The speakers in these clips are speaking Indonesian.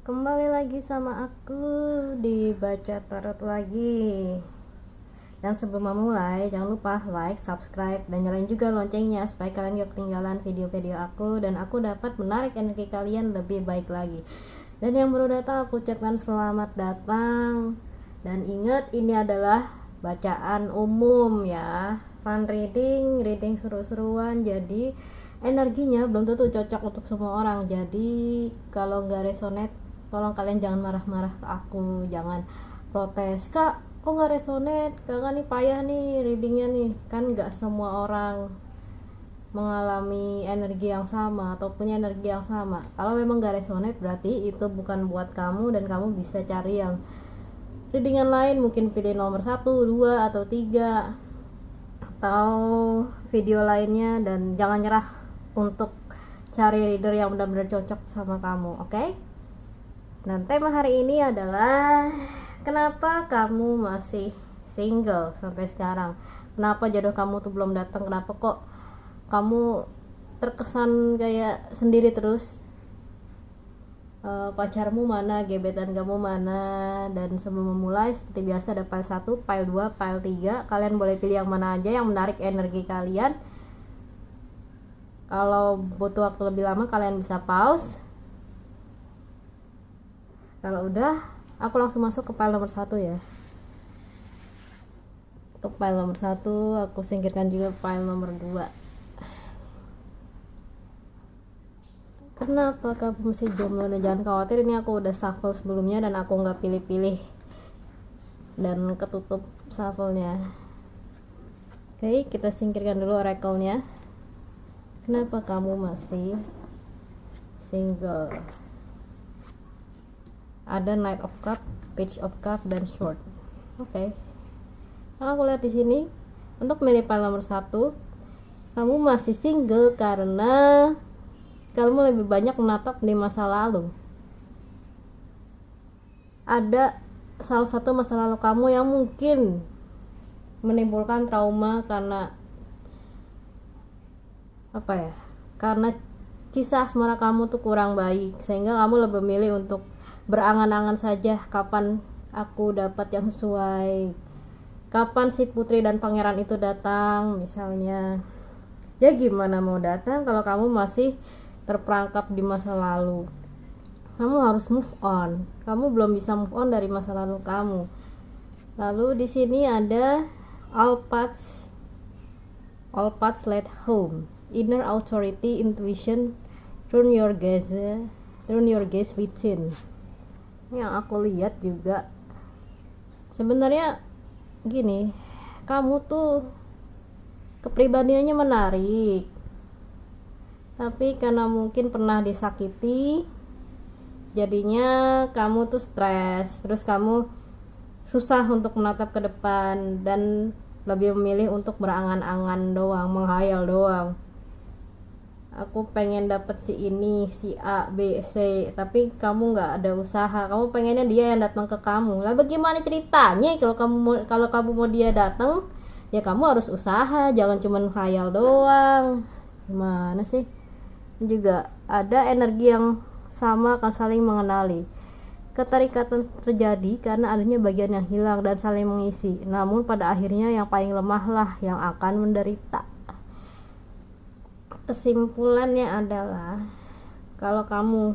Kembali lagi sama aku di Baca Tarot lagi. Dan sebelum memulai, jangan lupa like, subscribe, dan nyalain juga loncengnya supaya kalian gak ketinggalan video-video aku dan aku dapat menarik energi kalian lebih baik lagi. Dan yang baru datang aku ucapkan selamat datang. Dan ingat, ini adalah bacaan umum ya. Fun reading seru-seruan. Jadi energinya belum tentu cocok untuk semua orang. Jadi kalau nggak resonate, tolong kalian jangan marah-marah ke aku, jangan protes, kak kok nggak resonate, kakak nih payah nih readingnya nih. Kan nggak semua orang mengalami energi yang sama atau punya energi yang sama. Kalau memang nggak resonate berarti itu bukan buat kamu dan kamu bisa cari yang readingan lain, mungkin pilih nomor 1, 2, atau 3 atau video lainnya, dan jangan nyerah untuk cari reader yang benar-benar cocok sama kamu, oke? Dan tema hari ini adalah kenapa kamu masih single sampai sekarang? Kenapa jodoh kamu tuh belum datang? Kenapa kok kamu terkesan kayak sendiri terus? Pacarmu mana? Gebetan kamu mana? Dan sebelum memulai, seperti biasa ada file 1, file 2, file 3. Kalian boleh pilih yang mana aja yang menarik energi kalian. Kalau butuh waktu lebih lama kalian bisa pause. Kalau udah, aku langsung masuk ke file nomor 1 ya. Untuk file nomor 1 aku singkirkan juga file nomor 2. Kenapa kamu masih jomblo? Dan jangan khawatir, ini aku udah shuffle sebelumnya dan aku nggak pilih-pilih dan ketutup shuffle-nya. Oke, kita singkirkan dulu oracle-nya. Kenapa kamu masih single? Ada Knight of Cup, Page of Cup, dan Sword. Oke. Nah, aku lihat di sini untuk milih file nomor 1, kamu masih single karena kamu lebih banyak menatap di masa lalu. Ada salah satu masa lalu kamu yang mungkin menimbulkan trauma karena apa ya? Karena kisah asmara kamu tuh kurang baik, sehingga kamu lebih memilih untuk berangan-angan saja kapan aku dapat yang sesuai, kapan si putri dan pangeran itu datang misalnya. Ya gimana mau datang kalau kamu masih terperangkap di masa lalu? Kamu harus move on. Kamu belum bisa move on dari masa lalu kamu. Lalu di sini ada all paths lead home. Inner authority, intuition, turn your gaze within. Yang aku lihat juga sebenarnya gini, kamu tuh kepribadiannya menarik, tapi karena mungkin pernah disakiti, jadinya kamu tuh stres, terus kamu susah untuk menatap ke depan dan lebih memilih untuk berangan-angan doang, menghayal doang. Aku pengen dapet si ini, si A, B, C, tapi kamu nggak ada usaha. Kamu pengennya dia yang datang ke kamu. Lah bagaimana ceritanya kalau kamu mau dia datang? Ya kamu harus usaha, jangan cuma khayal doang. Gimana sih? Juga ada energi yang sama akan saling mengenali. Keterikatan terjadi karena adanya bagian yang hilang dan saling mengisi. Namun pada akhirnya yang paling lemah lah yang akan menderita. Kesimpulannya adalah kalau kamu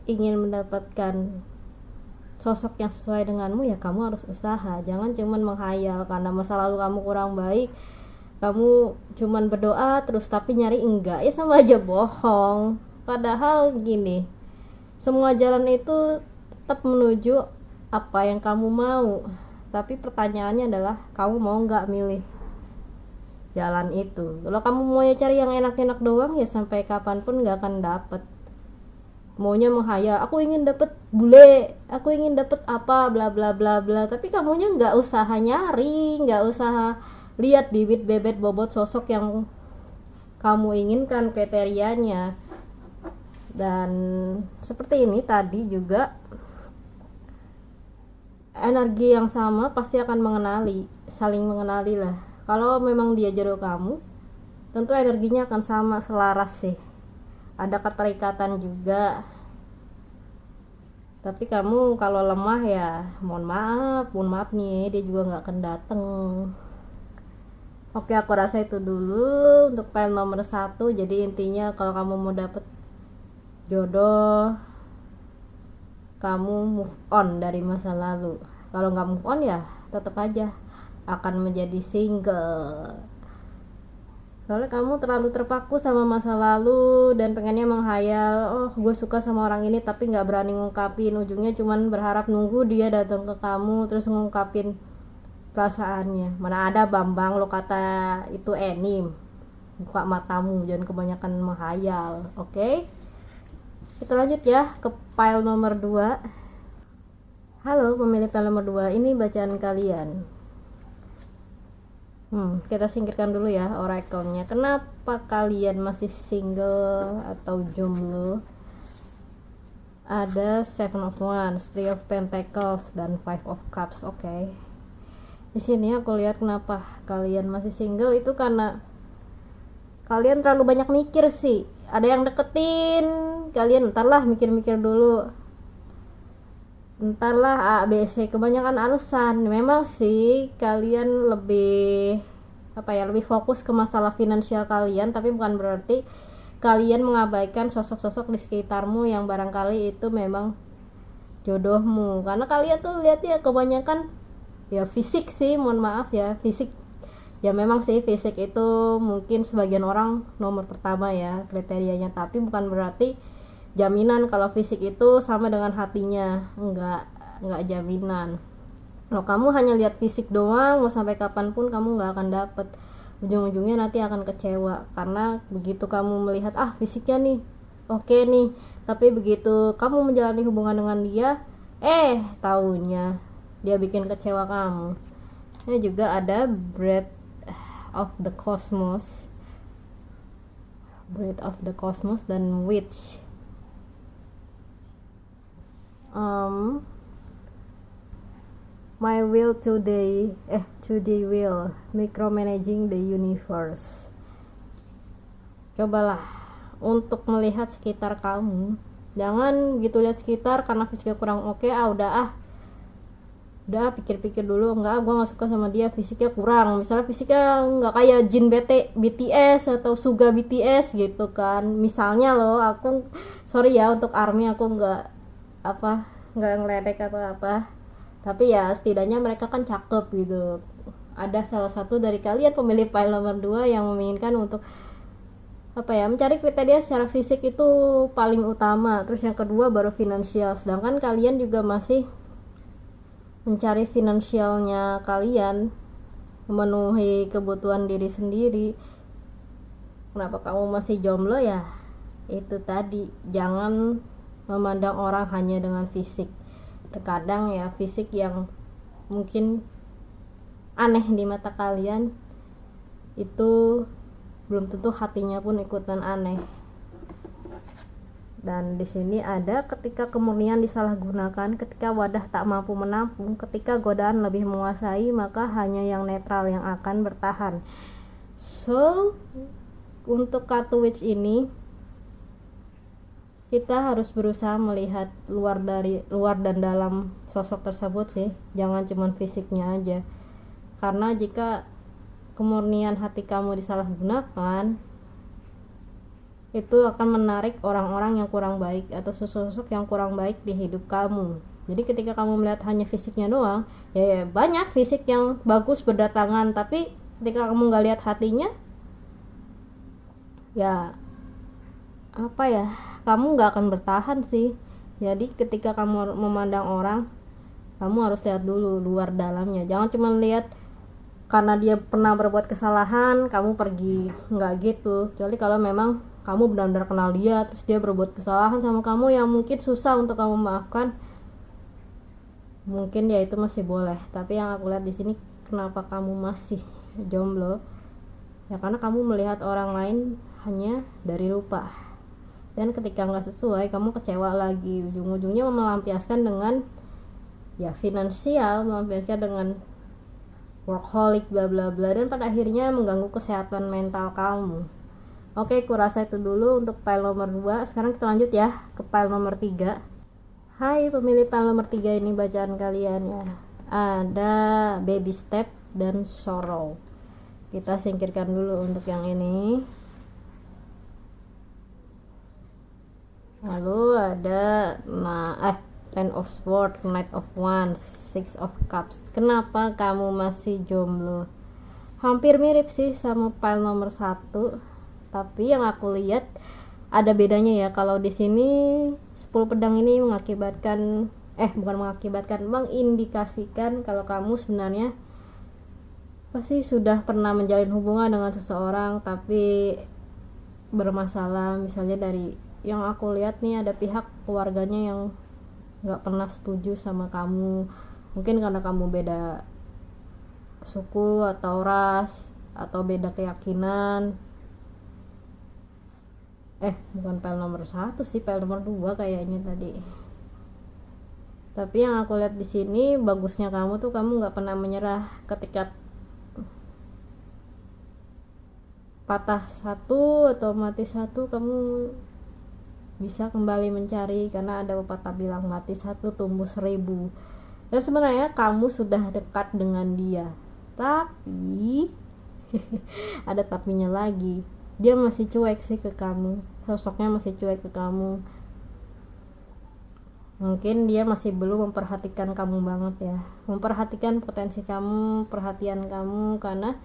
ingin mendapatkan sosok yang sesuai denganmu, ya kamu harus usaha. Jangan cuma menghayal karena masa lalu kamu kurang baik, kamu cuman berdoa terus tapi nyari enggak, ya sama aja bohong. Padahal gini, semua jalan itu tetap menuju apa yang kamu mau, tapi pertanyaannya adalah kamu mau nggak milih jalan itu. Kalau kamu mau cari yang enak-enak doang, ya sampai kapanpun nggak akan dapet. Maunya menghayal, aku ingin dapet bule, aku ingin dapet apa bla bla bla bla, tapi kamunya nggak usaha nyari, nggak usaha lihat bibit bebet bobot sosok yang kamu inginkan kriterianya. Dan seperti ini tadi juga, energi yang sama pasti akan saling mengenali lah. Kalau memang dia jodoh kamu, tentu energinya akan sama, selaras sih. Ada keterikatan juga. Tapi kamu kalau lemah ya mohon maaf nih, dia juga nggak akan dateng. Oke, aku rasa itu dulu untuk file nomor 1. Jadi intinya kalau kamu mau dapet jodoh, kamu move on dari masa lalu. Kalau nggak move on ya tetap aja akan menjadi single. Soalnya kamu terlalu terpaku sama masa lalu dan pengennya menghayal, oh gue suka sama orang ini, tapi nggak berani ngungkapin. Ujungnya cuman berharap nunggu dia datang ke kamu terus ngungkapin perasaannya. Mana ada Bambang, lo kata itu anime. Buka matamu, jangan kebanyakan menghayal. Oke? Kita lanjut ya ke file nomor 2. Halo pemilik file nomor 2, ini bacaan kalian. Kita singkirkan dulu ya oracle-nya. Kenapa kalian masih single atau jomblo? Ada Seven of Wands, Three of Pentacles, dan Five of Cups. Oke. Di sini aku lihat kenapa kalian masih single itu karena kalian terlalu banyak mikir sih. Ada yang deketin, kalian entarlah mikir-mikir dulu. Entarlah A, B, C, kebanyakan alasan. Memang sih kalian lebih lebih fokus ke masalah finansial kalian, tapi bukan berarti kalian mengabaikan sosok-sosok di sekitarmu yang barangkali itu memang jodohmu. Karena kalian tuh lihat ya kebanyakan ya fisik sih, mohon maaf ya, fisik. Ya memang sih fisik itu mungkin sebagian orang nomor pertama ya kriterianya, tapi bukan berarti jaminan kalau fisik itu sama dengan hatinya. Enggak jaminan. Kalau kamu hanya lihat fisik doang, mau sampai kapanpun kamu nggak akan dapet. Ujung-ujungnya nanti akan kecewa, karena begitu kamu melihat fisiknya nih oke nih, tapi begitu kamu menjalani hubungan dengan dia, taunya dia bikin kecewa kamu. Ini juga ada Breath of the Cosmos dan Witch. My will today will micromanaging the universe. Cobalah untuk melihat sekitar kamu. Jangan gitu lihat sekitar karena fisiknya kurang oke, udah pikir-pikir dulu, enggak, gue nggak suka sama dia, fisiknya kurang. Misalnya fisiknya nggak kayak Jin BTS atau Suga BTS gitu kan. Misalnya loh, aku sorry ya untuk ARMY, aku nggak ngeledek atau apa, tapi ya setidaknya mereka kan cakep gitu. Ada salah satu dari kalian pemilih file nomor 2 yang menginginkan untuk mencari kriteria secara fisik itu paling utama, terus yang kedua baru finansial. Sedangkan kalian juga masih mencari finansialnya kalian, memenuhi kebutuhan diri sendiri. Kenapa kamu masih jomblo ya? Itu tadi, jangan memandang orang hanya dengan fisik. Terkadang ya fisik yang mungkin aneh di mata kalian itu belum tentu hatinya pun ikutan aneh. Dan di sini ada ketika kemurnian disalahgunakan, ketika wadah tak mampu menampung, ketika godaan lebih menguasai, maka hanya yang netral yang akan bertahan. So, untuk kartu Witch ini kita harus berusaha melihat luar dan dalam sosok tersebut sih, jangan cuma fisiknya aja. Karena jika kemurnian hati kamu disalahgunakan, itu akan menarik orang-orang yang kurang baik atau sosok-sosok yang kurang baik di hidup kamu. Jadi ketika kamu melihat hanya fisiknya doang, ya banyak fisik yang bagus berdatangan, tapi ketika kamu nggak lihat hatinya, ya kamu nggak akan bertahan sih. Jadi ketika kamu memandang orang, kamu harus lihat dulu luar dalamnya. Jangan cuma lihat karena dia pernah berbuat kesalahan kamu pergi, nggak gitu. Kecuali kalau memang kamu benar-benar kenal dia, terus dia berbuat kesalahan sama kamu yang mungkin susah untuk kamu maafkan, mungkin ya itu masih boleh. Tapi yang aku lihat di sini, kenapa kamu masih jomblo? Ya karena kamu melihat orang lain hanya dari rupa, dan ketika nggak sesuai kamu kecewa lagi. Ujung-ujungnya melampiaskan dengan ya finansial, melampiaskan dengan workaholic bla bla bla, dan pada akhirnya mengganggu kesehatan mental kamu. Oke, kurasa itu dulu untuk file nomor 2. Sekarang kita lanjut ya ke file nomor 3. Hai pemilih pile nomor 3, ini bacaan kalian ya. Ada baby step dan sorrow. Kita singkirkan dulu untuk yang ini. Lalu ada Ten of Swords, Knight of Wands, Six of Cups. Kenapa kamu masih jomblo? Hampir mirip sih sama pile nomor 1, tapi yang aku lihat ada bedanya ya. Kalau di sini 10 pedang ini mengindikasikan kalau kamu sebenarnya pasti sudah pernah menjalin hubungan dengan seseorang tapi bermasalah. Misalnya dari yang aku lihat nih, ada pihak keluarganya yang nggak pernah setuju sama kamu, mungkin karena kamu beda suku atau ras atau beda keyakinan. Bukan pile nomor 1 sih, pile nomor 2 kayaknya tadi. Tapi yang aku lihat di sini bagusnya kamu tuh, kamu nggak pernah menyerah. Ketika patah satu atau mati satu, kamu bisa kembali mencari, karena ada pepatah bilang mati satu tumbuh 1000. Dan sebenarnya kamu sudah dekat dengan dia, tapi ada tapinya lagi, dia masih cuek sih ke kamu, sosoknya masih cuek ke kamu. Mungkin dia masih belum memperhatikan kamu banget ya, memperhatikan potensi kamu, perhatian kamu, karena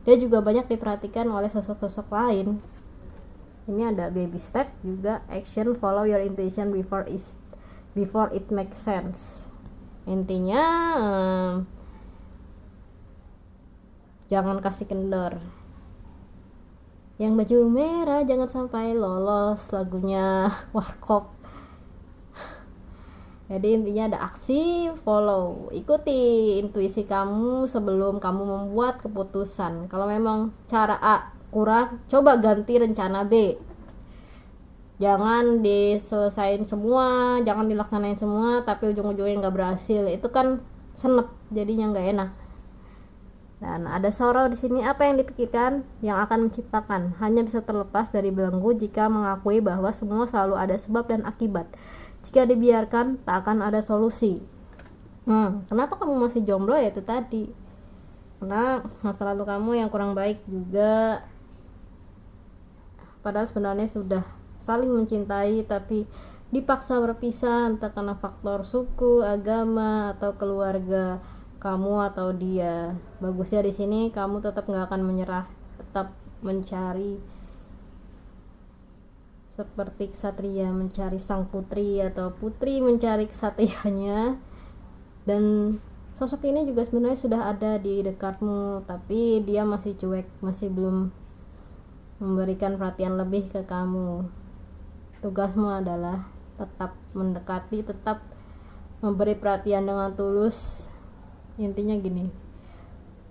dia juga banyak diperhatikan oleh sosok-sosok lain. Ini ada baby step juga, action, follow your intuition before it makes sense. Intinya jangan kasih kendor. Yang baju merah jangan sampai lolos, lagunya Warkop. Jadi intinya ada aksi, follow, ikuti intuisi kamu sebelum kamu membuat keputusan. Kalau memang cara A kurang, coba ganti rencana B. Jangan diselesain semua, jangan dilaksanain semua tapi ujung-ujungnya nggak berhasil. Itu kan senep, jadinya nggak enak. Dan ada sorrow di sini. Apa yang dipikirkan yang akan menciptakan hanya bisa terlepas dari belenggu jika mengakui bahwa semua selalu ada sebab dan akibat. Jika dibiarkan, tak akan ada solusi. Kenapa kamu masih jomblo? Ya itu tadi, karena masa lalu kamu yang kurang baik juga. Padahal sebenarnya sudah saling mencintai tapi dipaksa berpisah, entah karena faktor suku, agama, atau keluarga kamu atau dia. Bagusnya di sini kamu tetap nggak akan menyerah, tetap mencari seperti ksatria mencari sang putri atau putri mencari ksatrianya. Dan sosok ini juga sebenarnya sudah ada di dekatmu, tapi dia masih cuek, masih belum memberikan perhatian lebih ke kamu. Tugasmu adalah tetap mendekati, tetap memberi perhatian dengan tulus. Intinya gini,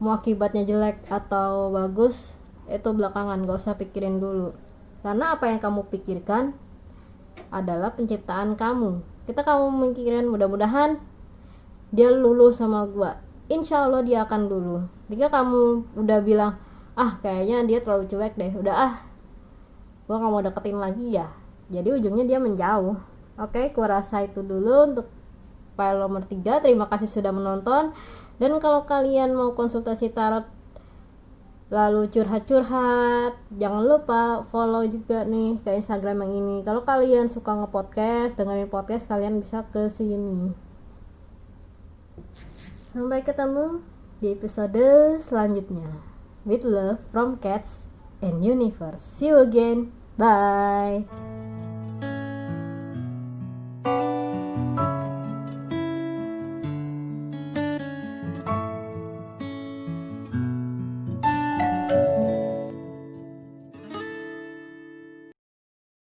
mau akibatnya jelek atau bagus itu belakangan, gak usah pikirin dulu, karena apa yang kamu pikirkan adalah penciptaan kamu. Kita kamu mikirin mudah-mudahan dia lulus sama gua, insya Allah dia akan lulus. Jika kamu udah bilang kayaknya dia terlalu cuek deh, udah gua gak mau deketin lagi ya, jadi ujungnya dia menjauh. Oke, gua rasa itu dulu untuk file nomor 3. Terima kasih sudah menonton. Dan kalau kalian mau konsultasi tarot lalu curhat-curhat, jangan lupa follow juga nih ke Instagram yang ini. Kalau kalian suka nge-podcast, dengerin podcast, kalian bisa ke sini. Sampai ketemu di episode selanjutnya. With love from Cats and Universe. See you again. Bye.